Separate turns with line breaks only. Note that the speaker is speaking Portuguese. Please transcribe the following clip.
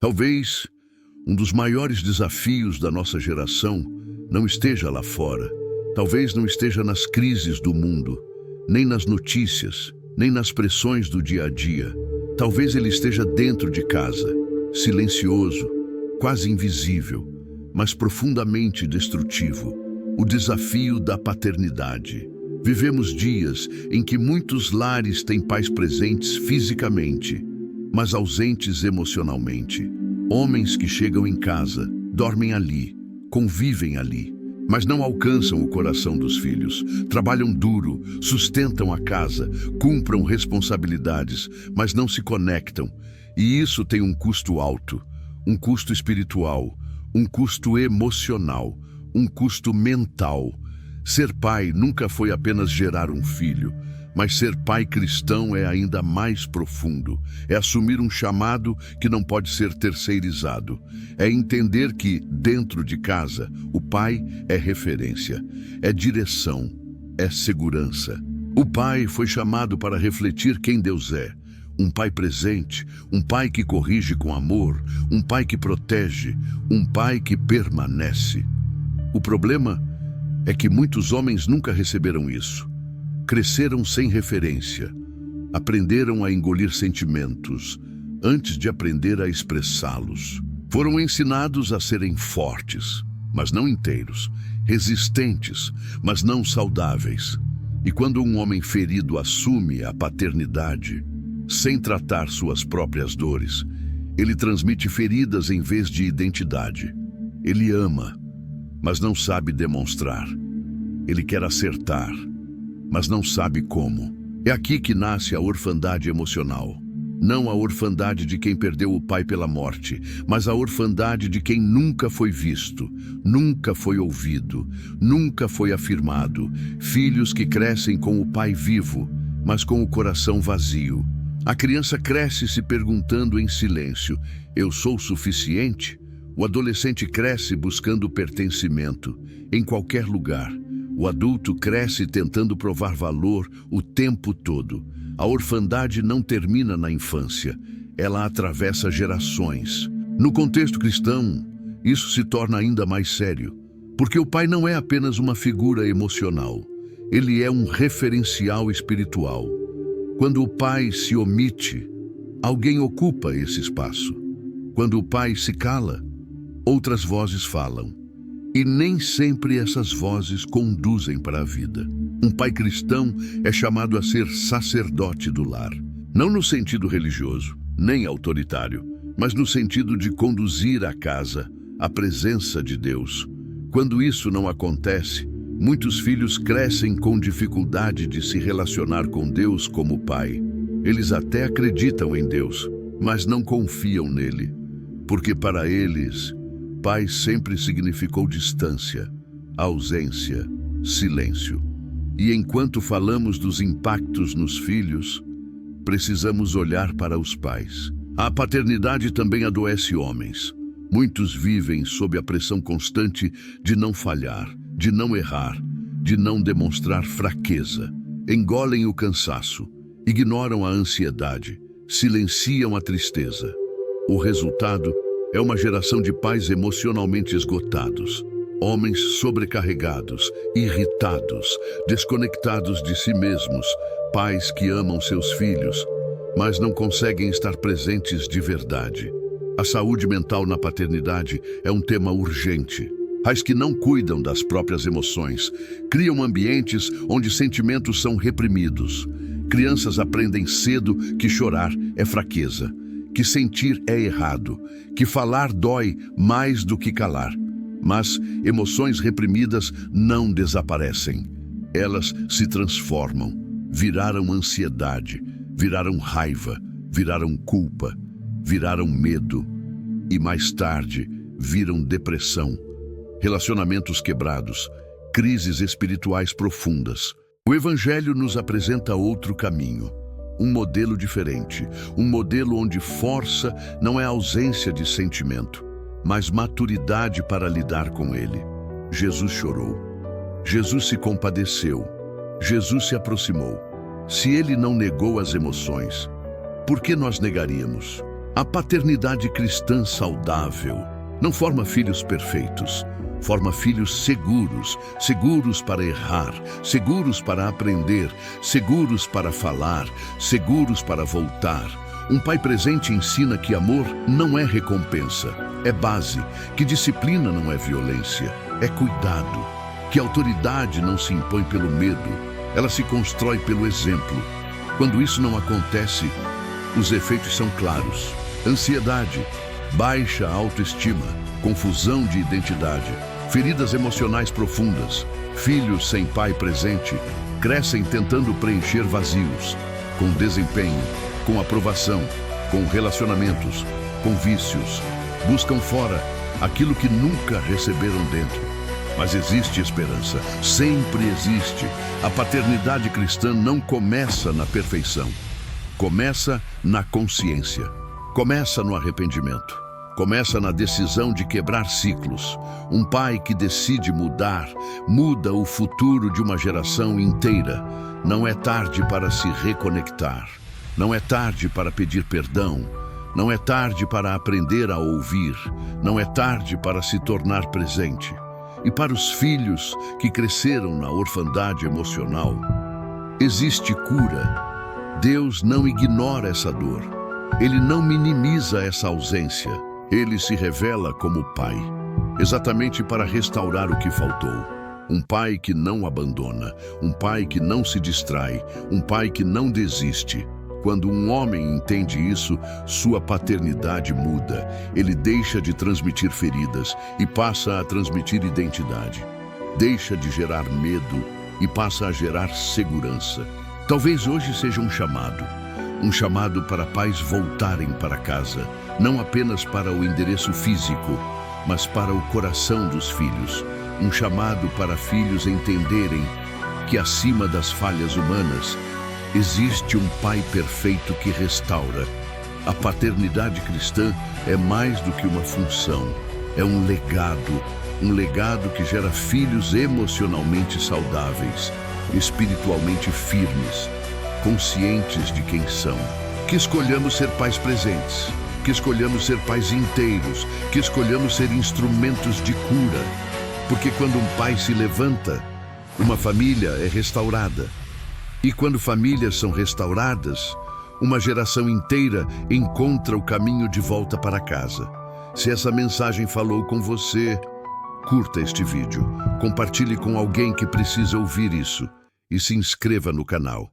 Talvez um dos maiores desafios da nossa geração não esteja lá fora. Talvez não esteja nas crises do mundo, nem nas notícias, nem nas pressões do dia a dia. Talvez ele esteja dentro de casa, silencioso, quase invisível, mas profundamente destrutivo. O desafio da paternidade. Vivemos dias em que muitos lares têm pais presentes fisicamente, mas ausentes emocionalmente. Homens que chegam em casa, dormem ali, convivem ali, mas não alcançam o coração dos filhos. Trabalham duro, sustentam a casa, cumprem responsabilidades, mas não se conectam. E isso tem um custo alto, um custo espiritual, um custo emocional, um custo mental. Ser pai nunca foi apenas gerar um filho, mas ser pai cristão é ainda mais profundo. É assumir um chamado que não pode ser terceirizado. É entender que, dentro de casa, o pai é referência, é direção, é segurança. O pai foi chamado para refletir quem Deus é. Um pai presente, um pai que corrige com amor, um pai que protege, um pai que permanece. O problema é que muitos homens nunca receberam isso. Cresceram sem referência, aprenderam a engolir sentimentos antes de aprender a expressá-los. Foram ensinados a serem fortes, mas não inteiros, resistentes, mas não saudáveis. E quando um homem ferido assume a paternidade, sem tratar suas próprias dores, ele transmite feridas em vez de identidade. Ele ama, mas não sabe demonstrar. Ele quer acertar, mas não sabe como. É aqui que nasce a orfandade emocional. Não a orfandade de quem perdeu o pai pela morte, mas a orfandade de quem nunca foi visto, nunca foi ouvido, nunca foi afirmado. Filhos que crescem com o pai vivo, mas com o coração vazio. A criança cresce se perguntando em silêncio: eu sou suficiente? O adolescente cresce buscando pertencimento, em qualquer lugar. O adulto cresce tentando provar valor o tempo todo. A orfandade não termina na infância, ela atravessa gerações. No contexto cristão, isso se torna ainda mais sério, porque o pai não é apenas uma figura emocional, ele é um referencial espiritual. Quando o pai se omite, alguém ocupa esse espaço. Quando o pai se cala, outras vozes falam. E nem sempre essas vozes conduzem para a vida. Um pai cristão é chamado a ser sacerdote do lar. Não no sentido religioso, nem autoritário, mas no sentido de conduzir a casa, a presença de Deus. Quando isso não acontece, muitos filhos crescem com dificuldade de se relacionar com Deus como pai. Eles até acreditam em Deus, mas não confiam nele, porque para eles, pai sempre significou distância, ausência, silêncio. E enquanto falamos dos impactos nos filhos, precisamos olhar para os pais. A paternidade também adoece homens. Muitos vivem sob a pressão constante de não falhar, de não errar, de não demonstrar fraqueza. Engolem o cansaço, ignoram a ansiedade, silenciam a tristeza. O resultado é uma geração de pais emocionalmente esgotados, homens sobrecarregados, irritados, desconectados de si mesmos, pais que amam seus filhos, mas não conseguem estar presentes de verdade. A saúde mental na paternidade é um tema urgente. Pais que não cuidam das próprias emoções, criam ambientes onde sentimentos são reprimidos. Crianças aprendem cedo que chorar é fraqueza, que sentir é errado, que falar dói mais do que calar. Mas emoções reprimidas não desaparecem. Elas se transformam, viraram ansiedade, viraram raiva, viraram culpa, viraram medo e mais tarde viram depressão, relacionamentos quebrados, crises espirituais profundas. O Evangelho nos apresenta outro caminho. Um modelo diferente, um modelo onde força não é ausência de sentimento, mas maturidade para lidar com ele. Jesus chorou. Jesus se compadeceu. Jesus se aproximou. Se ele não negou as emoções, por que nós negaríamos? A paternidade cristã saudável não forma filhos perfeitos, forma filhos seguros, seguros para errar, seguros para aprender, seguros para falar, seguros para voltar. Um pai presente ensina que amor não é recompensa, é base, que disciplina não é violência, é cuidado, que autoridade não se impõe pelo medo, ela se constrói pelo exemplo. Quando isso não acontece, os efeitos são claros: ansiedade, baixa autoestima, confusão de identidade, feridas emocionais profundas. Filhos sem pai presente crescem tentando preencher vazios, com desempenho, com aprovação, com relacionamentos, com vícios. Buscam fora aquilo que nunca receberam dentro. Mas existe esperança, sempre existe. A paternidade cristã não começa na perfeição. Começa na consciência. Começa no arrependimento. Começa na decisão de quebrar ciclos. Um pai que decide mudar, muda o futuro de uma geração inteira. Não é tarde para se reconectar. Não é tarde para pedir perdão. Não é tarde para aprender a ouvir. Não é tarde para se tornar presente. E para os filhos que cresceram na orfandade emocional, existe cura. Deus não ignora essa dor. Ele não minimiza essa ausência. Ele se revela como Pai, exatamente para restaurar o que faltou. Um pai que não abandona, um pai que não se distrai, um pai que não desiste. Quando um homem entende isso, sua paternidade muda. Ele deixa de transmitir feridas e passa a transmitir identidade. Deixa de gerar medo e passa a gerar segurança. Talvez hoje seja um chamado para pais voltarem para casa, não apenas para o endereço físico, mas para o coração dos filhos. Um chamado para filhos entenderem que acima das falhas humanas, existe um pai perfeito que restaura. A paternidade cristã é mais do que uma função, é um legado que gera filhos emocionalmente saudáveis, espiritualmente firmes, conscientes de quem são. Que escolhamos ser pais presentes, que escolhamos ser pais inteiros, que escolhamos ser instrumentos de cura. Porque quando um pai se levanta, uma família é restaurada. E quando famílias são restauradas, uma geração inteira encontra o caminho de volta para casa. Se essa mensagem falou com você, curta este vídeo, compartilhe com alguém que precisa ouvir isso e se inscreva no canal.